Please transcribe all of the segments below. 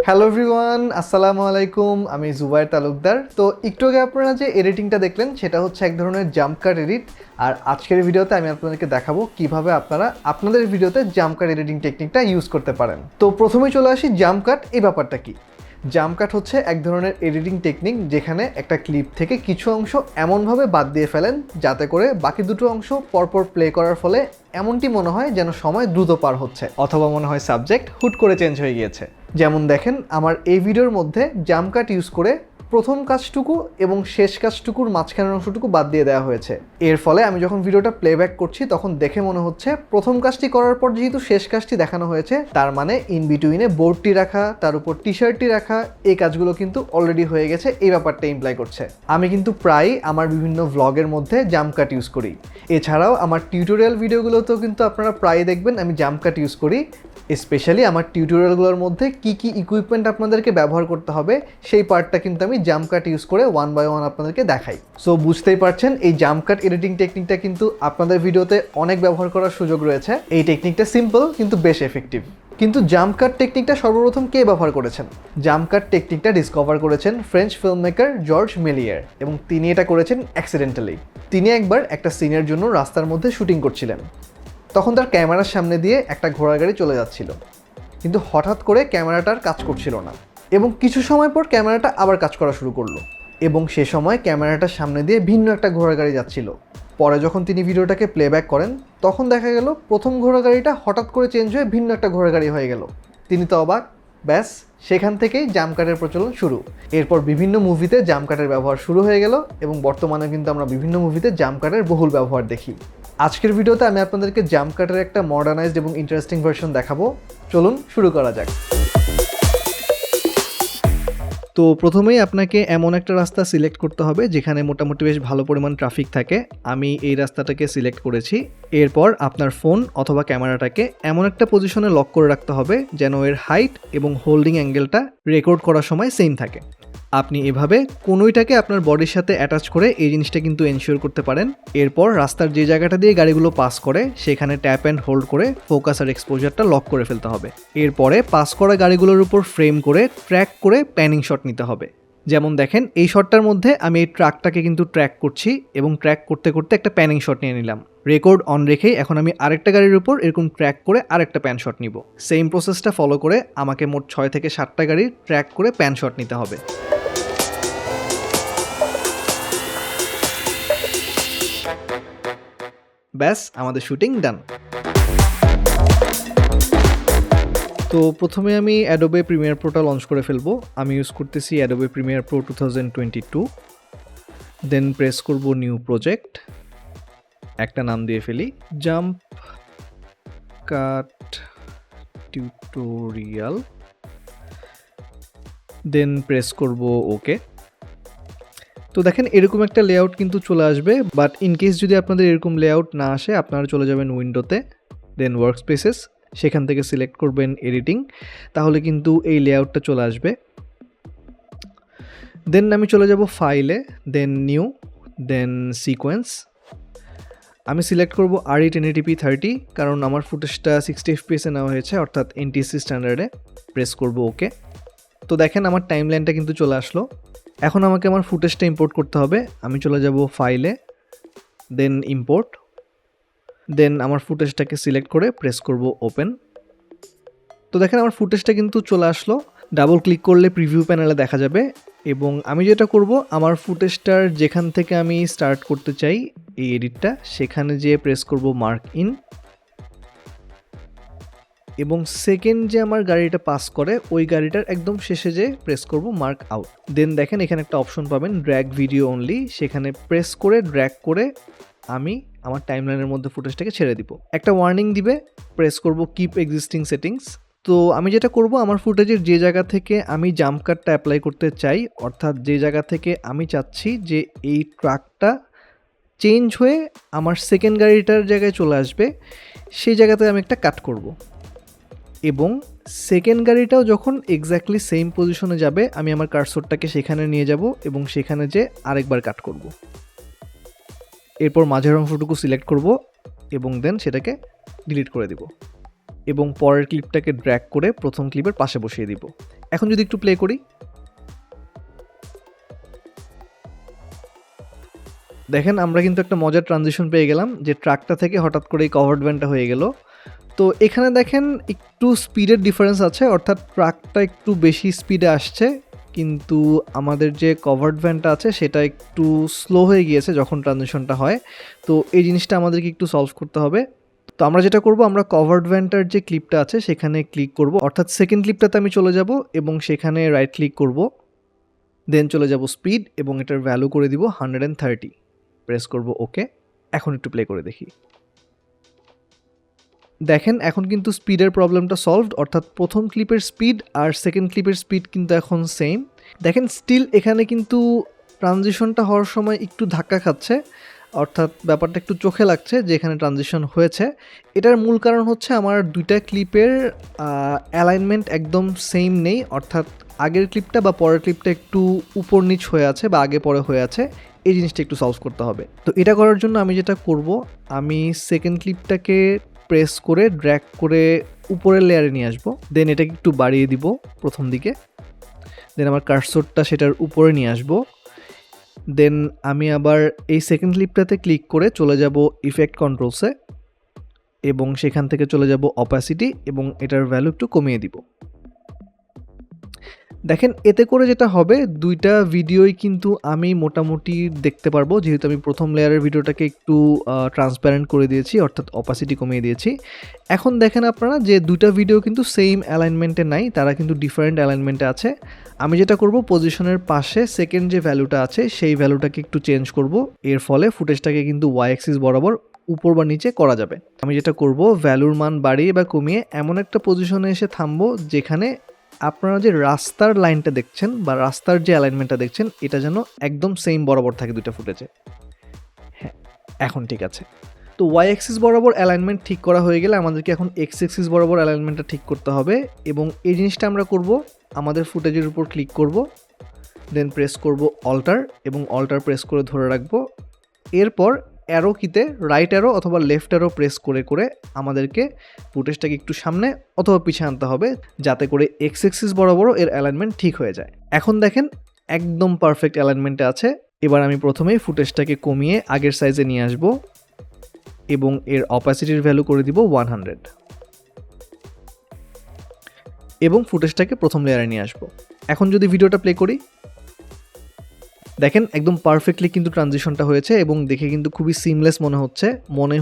Hello everyone, আসসালামু আলাইকুম। আমি জুবায়ের তালুকদার। তো একটু আগে আপনারা যে এডিটিংটা দেখলেন সেটা হচ্ছে এক ধরনের জাম্প কাট এডিট। আর আজকের ভিডিওতে আমি আপনাদেরকে দেখাবো কিভাবে আপনারা আপনাদের ভিডিওতে জাম্প কাট এডিটিং টেকনিকটা ইউজ করতে পারেন। তো প্রথমেই চলে আসি জাম্প কাট এই ব্যাপারটা কি। জাম্প কাট হচ্ছে এক ধরনের এডিটিং টেকনিক যেখানে একটা ক্লিপ থেকে কিছু অংশ এমনভাবে বাদ দিয়ে ফেলেন যাতে করে বাকি দুটো অংশ পরপর প্লে করার ফলে এমনটি মনে হয় যেন সময় দ্রুত পার হচ্ছে, অথবা মনে হয় সাবজেক্ট হুট করে চেঞ্জ হয়ে গিয়েছে। যেমন দেখেন আমার এই ভিডিওর মধ্যে জাম্প কাট ইউজ করে প্রথম কাজটুকু এবং শেষ কাজটুকুর মাঝখানের অংশটুকু বাদ দিয়ে দেওয়া হয়েছে। এর ফলে আমি যখন ভিডিওটা প্লেব্যাক করছি তখন দেখে মনে হচ্ছে প্রথম কাজটি করার পর যেহেতু শেষ কাজটি দেখানো হয়েছে তার মানে ইন বিটুইনে বোর্ডটি রাখা, তার উপর টি শার্টটি রাখা, এই কাজগুলো কিন্তু অলরেডি হয়ে গেছে, এই ব্যাপারটা ইমপ্লাই করছে। আমি কিন্তু প্রায় আমার বিভিন্ন ভ্লগের মধ্যে জাম্প কাট ইউজ করি। এছাড়াও আমার টিউটোরিয়াল ভিডিওগুলোতেও কিন্তু আপনারা প্রায় দেখবেন আমি জাম্প কাট ইউজ করি। স্পেশালি আমার টিউটোরিয়ালগুলোর মধ্যে কি কি ইকুইপমেন্ট আপনাদেরকে ব্যবহার করতে হবে সেই পার্টটা কিন্তু আমি জাম্প কাট ইউজ করে ওয়ান বাই ওয়ান আপনাদেরকে দেখাই। সো বুঝতেই পারছেন এই জাম্প কাট এডিটিং টেকনিকটা কিন্তু আপনাদের ভিডিওতে অনেক ব্যবহার করার সুযোগ রয়েছে। এই টেকনিকটা সিম্পল কিন্তু বেশ এফেক্টিভ। কিন্তু জাম্প কাট টেকনিকটা সর্বপ্রথম কে ব্যবহার করেছেন? জাম্প কাট টেকনিকটা ডিসকভার করেছেন ফ্রেঞ্চ ফিল্ম মেকার জর্জ মেলিয়ার, এবং তিনি এটা করেছেন অ্যাক্সিডেন্টালি। তিনি একবার একটা সিনের জন্য রাস্তার মধ্যে শুটিং করছিলেন। তখন তার ক্যামেরার সামনে দিয়ে একটা ঘোড়া গাড়ি চলে যাচ্ছিল, কিন্তু হঠাৎ করে ক্যামেরাটার কাজ করছিল না এবং কিছু সময় পর ক্যামেরাটা আবার কাজ করা শুরু করলো এবং সে সময় ক্যামেরাটার সামনে দিয়ে ভিন্ন একটা ঘোড়া গাড়ি যাচ্ছিল। পরে যখন তিনি ভিডিওটাকে প্লেব্যাক করেন তখন দেখা গেল প্রথম ঘোড়া গাড়িটা হঠাৎ করে চেঞ্জ হয়ে ভিন্ন একটা ঘোড়া গাড়ি হয়ে গেল। তিনি তো অবাক। ব্যাস, সেখান থেকেই জাম্প কাটের প্রচলন শুরু। এরপর বিভিন্ন মুভিতে জাম্প কাটের ব্যবহার শুরু হয়ে গেল এবং বর্তমানে কিন্তু আমরা বিভিন্ন মুভিতে জাম্প কাটের বহুল ব্যবহার দেখি। আজকের ভিডিওতে আমি আপনাদেরকে জাম্প কাটের একটা মডার্নাইজড এবং ইন্টারেস্টিং ভার্সন দেখাবো। চলুন শুরু করা যাক। তো প্রথমেই আপনাকে এমন একটা রাস্তা সিলেক্ট করতে হবে যেখানে মোটামুটি বেশ ভালো পরিমাণ ট্রাফিক থাকে। আমি এই রাস্তাটাকে সিলেক্ট করেছি। এরপর আপনার ফোন অথবা ক্যামেরাটাকে এমন একটা পজিশনে লক করে রাখতে হবে যেন এর হাইট এবং হোল্ডিং অ্যাঙ্গেলটা রেকর্ড করার সময় সেম থাকে। আপনি এভাবে কোনোইটাকে আপনার বডির সাথে অ্যাটাচ করে এই জিনিসটা কিন্তু এনশিওর করতে পারেন। এরপর রাস্তার যে জায়গাটা দিয়ে গাড়িগুলো পাস করে সেখানে ট্যাপ অ্যান্ড হোল্ড করে ফোকাস আর এক্সপোজারটা লক করে ফেলতে হবে। এরপরে পাস করা গাড়িগুলোর উপর ফ্রেম করে ট্র্যাক করে প্যানিং শট নিতে হবে। যেমন দেখেন এই শটটার মধ্যে আমি এই ট্রাকটাকে কিন্তু ট্র্যাক করছি এবং ট্র্যাক করতে করতে একটা প্যানিং শট নিয়ে নিলাম। রেকর্ড অন রেখেই এখন আমি আরেকটা গাড়ির উপর এরকম ট্র্যাক করে আরেকটা প্যান শট নিব। সেম প্রসেসটা ফলো করে আমাকে মোট 6 থেকে 7টা গাড়ির ট্র্যাক করে প্যান শট নিতে হবে। ব্যাস, আমাদের শুটিং ডান। তো প্রথমে আমি অ্যাডোবে প্রিমিয়ার প্রোটা লঞ্চ করে ফেলবো। আমি ইউজ করতেছি Adobe premiere pro 2022। Then press করব নিউ প্রজেক্ট, একটা নাম দিয়ে ফেলি jump cut tutorial. Then press করব ওকে। তো দেখেন এরকম একটা লেআউট কিন্তু চলে আসবে, বাট ইন কেস যদি আপনাদের এরকম লেআউট না আসে আপনারা চলে যাবেন উইন্ডোতে, দেন ওয়ার্কস্পেসেস, সেখান থেকে সিলেক্ট করবেন এডিটিং, তাহলে কিন্তু এই লেআউটটা চলে আসবে। দেন আমি চলে যাব ফাইলে, দেন নিউ, দেন সিকোয়েন্স। আমি সিলেক্ট করব RE 1080p 30, কারণ আমার ফুটেজটা 60 fps নেওয়া হয়েছে, অর্থাৎ NTSC স্ট্যান্ডার্ডে। প্রেস করব ওকে। তো দেখেন আমার টাইমলাইনটা কিন্তু চলে আসলো। এখন আমাকে আমার ফুটেজটা ইম্পোর্ট করতে হবে। আমি চলে যাব ফাইলে, দেন ইম্পোর্ট, দেন আমার ফুটেজটাকে সিলেক্ট করে প্রেস করব ওপেন। তো দেখেন আমার ফুটেজটা কিন্তু চলে আসলো। ডাবল ক্লিক করলে প্রিভিউ প্যানেলে দেখা যাবে, এবং আমি যেটা করব আমার ফুটেজটার যেখান থেকে আমি স্টার্ট করতে চাই এই এডিটটা সেখানে যেয়ে প্রেস করব মার্ক ইন, এবং সেকেন্ড যে আমার গাড়িটা পাস করে ওই গাড়িটার একদম শেষে যে প্রেস করব মার্ক আউট। দেন দেখেন এখানে একটা অপশন পাবেন ড্র্যাগ ভিডিও অনলি, সেখানে প্রেস করে ড্র্যাগ করে আমি আমার টাইমলাইনের মধ্যে ফুটেজটাকে ছেড়ে দিব। একটা ওয়ার্নিং দিবে, প্রেস করব কিপ এক্সিস্টিং সেটিংস। তো আমি যেটা করব আমার ফুটেজের যে জায়গা থেকে আমি জাম্প কাটটা অ্যাপ্লাই করতে চাই, অর্থাৎ যে জায়গা থেকে আমি চাচ্ছি যে এই ট্রাকটা চেঞ্জ হয়ে আমার সেকেন্ড গাড়িটার জায়গায় চলে আসবে, সেই জায়গাতে আমি একটা কাট করব, এবং সেকেন্ড গাড়িটাও যখন এক্স্যাক্টলি সেম পজিশনে যাবে আমি আমার কার্সরটাকে সেখানে নিয়ে যাব এবং সেখানে যে আরেকবার কাট করব। এরপর মাঝের অংশটুকু সিলেক্ট করব এবং দেন সেটাকে ডিলিট করে দিব। এবং পরের ক্লিপটাকে ড্র্যাগ করে প্রথম ক্লিপের পাশে বসিয়ে দিব। এখন যদি একটু প্লে করি, দেখেন আমরা কিন্তু একটা মজার ট্রানজিশন পেয়ে গেলাম যে ট্রাকটা থেকে হঠাৎ করে এই কভার্ড ভ্যানটা হয়ে গেল। তো এখানে দেখেন একটু স্পিডের ডিফারেন্স আছে, অর্থাৎ ট্রাকটা একটু বেশি স্পিডে আসছে, কিন্তু আমাদের যে কভার্ড ভ্যানটা আছে সেটা একটু স্লো হয়ে গিয়েছে যখন ট্রানজিশনটা হয়। তো এই জিনিসটা আমাদেরকে একটু সলভ করতে হবে। তো আমরা যেটা করব, আমরা কভার্ড ভ্যানটার যে ক্লিপটা আছে সেখানে ক্লিক করব, অর্থাৎ সেকেন্ড ক্লিপটাতে আমি চলে যাব এবং সেখানে রাইট ক্লিক করব, দেন চলে যাব স্পিড এবং এটার ভ্যালু করে দিব 130, প্রেস করব ওকে। এখন একটু প্লে করে দেখি, দেখেন এখন কিন্তু স্পিডের প্রবলেমটা সলভড, অর্থাৎ প্রথম ক্লিপের স্পিড আর সেকেন্ড ক্লিপের স্পিড কিন্তু এখন সেম। দেখেন স্টিল এখানে কিন্তু ট্রানজিশনটা হওয়ার সময় একটু ধাক্কা খাচ্ছে, অর্থাৎ ব্যাপারটা একটু চোখে লাগছে যে এখানে ট্রানজিশন হয়েছে। এটার মূল কারণ হচ্ছে আমার দুইটা ক্লিপের অ্যালাইনমেন্ট একদম সেম নেই, অর্থাৎ আগের ক্লিপটা বা পরের ক্লিপটা একটু উপর নিচ হয়ে আছে বা আগে পরে হয়ে আছে। এই জিনিসটা একটু সলভ করতে হবে। তো এটা করার জন্য আমি যেটা করব, আমি সেকেন্ড ক্লিপটাকে প্রেস করে ড্র্যাগ করে উপরের লেয়ারে নিয়ে আসবো, দেন এটাকে একটু বাড়িয়ে দিব প্রথম দিকে, দেন আমার কার্সরটা সেটার উপরে নিয়ে আসবো, দেন আমি আবার এই সেকেন্ড ক্লিপটাতে ক্লিক করে চলে যাব ইফেক্ট কন্ট্রোলসে এবং সেখান থেকে চলে যাব অপাসিটি এবং এটার ভ্যালু একটু কমিয়ে দিব। দেখেন এতে করে যেটা হবে, দুইটা ভিডিওই কিন্তু আমি মোটামুটি দেখতে পারবো, যেহেতু আমি প্রথম লেয়ারের ভিডিওটাকে একটু ট্রান্সপ্যারেন্ট করে দিয়েছি, অর্থাৎ অপাসিটি কমিয়ে দিয়েছি। এখন দেখেন আপনারা যে দুইটা ভিডিও কিন্তু সেম অ্যালাইনমেন্টে নাই, তারা কিন্তু ডিফারেন্ট অ্যালাইনমেন্টে আছে। আমি যেটা করব, পজিশনের পাশে সেকেন্ড যে ভ্যালুটা আছে সেই ভ্যালুটাকে একটু চেঞ্জ করব, এর ফলে ফুটেজটাকে কিন্তু ওয়াই অ্যাক্সিস বরাবর উপর বা নিচে করা যাবে। আমি যেটা করব, ভ্যালুর মান বাড়িয়ে বা কমিয়ে এমন একটা পজিশনে এসে থামবো যেখানে আপনারা যে রাস্তার লাইনটা দেখছেন বা রাস্তার যে অ্যালাইনমেন্টটা দেখছেন এটা যেন একদম সেম বরাবর থাকে দুটো ফুটেজে। হ্যাঁ, এখন ঠিক আছে। তো ওয়াই অ্যাক্সিস বরাবর অ্যালাইনমেন্ট ঠিক করা হয়ে গেলে আমাদেরকে এখন এক্স অ্যাক্সিস বরাবর অ্যালাইনমেন্টটা ঠিক করতে হবে, এবং এই জিনিসটা আমরা করব, আমাদের ফুটেজের উপর ক্লিক করব, দেন প্রেস করব অল্টার এবং অল্টার প্রেস করে ধরে রাখবো। এরপর অ্যারো কিতে রাইট অ্যারো অথবা লেফট অ্যারো প্রেস করে করে আমাদেরকে ফুটেজটাকে একটু সামনে অথবা পিছিয়ে আনতে হবে, যাতে করে এক্স অ্যাক্সিস বরাবর এর অ্যালাইনমেন্ট ঠিক হয়ে যায়। এখন দেখেন একদম পারফেক্ট অ্যালাইনমেন্টে আছে। এবার আমি প্রথমেই ফুটেজটাকে কমিয়ে আগের সাইজে নিয়ে আসব এবং এর অপাসিটির ভ্যালু করে দিব 100 এবং ফুটেজটাকে প্রথম লেয়ারে নিয়ে আসব। এখন যদি ভিডিওটা প্লে করি, দেখেন একদম পারফেক্টলি কিন্তু ট্রানজিশনটা হয়েছে এবং দেখে কিন্তু খুবই সিমলেস মনে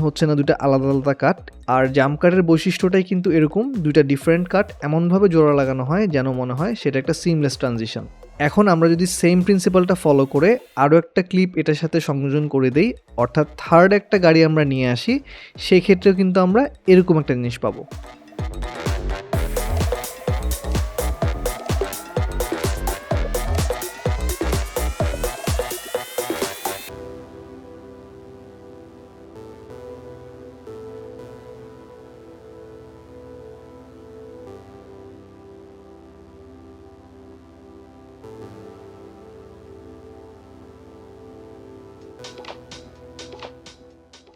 হচ্ছে না দুইটা আলাদা আলাদা কাট। আর জাম্প কাটের বৈশিষ্ট্যটাই কিন্তু এরকম, দুইটা ডিফারেন্ট কাট এমনভাবে জোড়া লাগানো হয় যেন মনে হয় সেটা একটা সিমলেস ট্রানজিশন। এখন আমরা যদি সেম প্রিন্সিপালটা ফলো করে আরও একটা ক্লিপ এটার সাথে সংযোজন করে দেই, অর্থাৎ থার্ড একটা গাড়ি আমরা নিয়ে আসি, সেই ক্ষেত্রেও কিন্তু আমরা এরকম একটা জিনিস পাবো।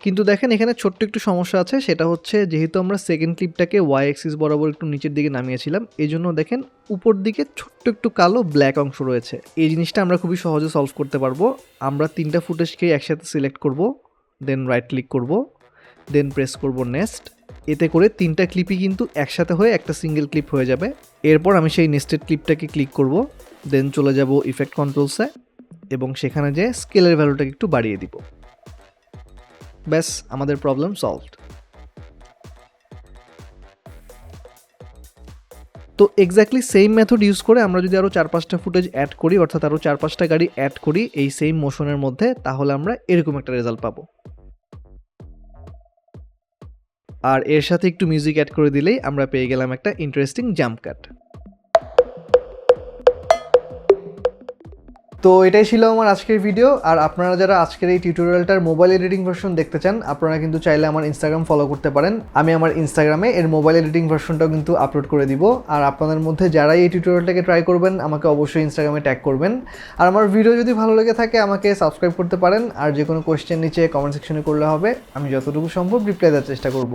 কিন্তু দেখেন এখানে ছোট্ট একটু সমস্যা আছে, সেটা হচ্ছে যেহেতু আমরা সেকেন্ড ক্লিপটাকে ওয়াই অ্যাক্সিস বরাবর একটু নিচের দিকে নামিয়েছিলাম, এই জন্য দেখেন উপর দিকে ছোট্ট একটু কালো ব্ল্যাক অংশ রয়েছে। এই জিনিসটা আমরা খুবই সহজে সলভ করতে পারবো। আমরা তিনটা ফুটেজকে একসাথে সিলেক্ট করব, দেন রাইট ক্লিক করব, দেন প্রেস করব নেক্সট। এতে করে তিনটা ক্লিপই কিন্তু একসাথে হয়ে একটা সিঙ্গেল ক্লিপ হয়ে যাবে। এরপর আমি সেই নেক্সটেড ক্লিপটাকে ক্লিক করব, দেন চলে যাব ইফেক্ট কন্ট্রোলসে এবং সেখানে যে স্কেলের ভ্যালুটাকে একটু বাড়িয়ে দিব। ব্যাস, আমাদের প্রবলেম সলভড। তো এক্স্যাক্টলি সেম মেথড ইউজ করে আমরা যদি আরও 4-5টা ফুটেজ অ্যাড করি, অর্থাৎ আরও 4-5টা গাড়ি অ্যাড করি এই সেম মোশনের মধ্যে, তাহলে আমরা এরকম একটা রেজাল্ট পাবো। আর এর সাথে একটু মিউজিক অ্যাড করে দিলেই আমরা পেয়ে গেলাম একটা ইন্টারেস্টিং জাম্প কাট। তো এটাই ছিল আমার আজকের ভিডিও। আর আপনারা যারা আজকের এই টিউটোরিয়ালটার মোবাইল এডিটিং ভার্সন দেখতে চান, আপনারা কিন্তু চাইলে আমার ইনস্টাগ্রাম ফলো করতে পারেন। আমি আমার ইনস্টাগ্রামে এর মোবাইল এডিটিং ভার্সনটাও কিন্তু আপলোড করে দিব। আর আপনাদের মধ্যে যারাই এই টিউটোরিয়ালটাকে ট্রাই করবেন, আমাকে অবশ্যই ইনস্টাগ্রামে ট্যাগ করবেন। আর আমার ভিডিও যদি ভালো লেগে থাকে আমাকে সাবস্ক্রাইব করতে পারেন। আর যে কোনো কোয়েশ্চেন নিচে কমেন্ট সেকশনে করলে হবে, আমি যতটুকু সম্ভব রিপ্লাই দেওয়ার চেষ্টা করব।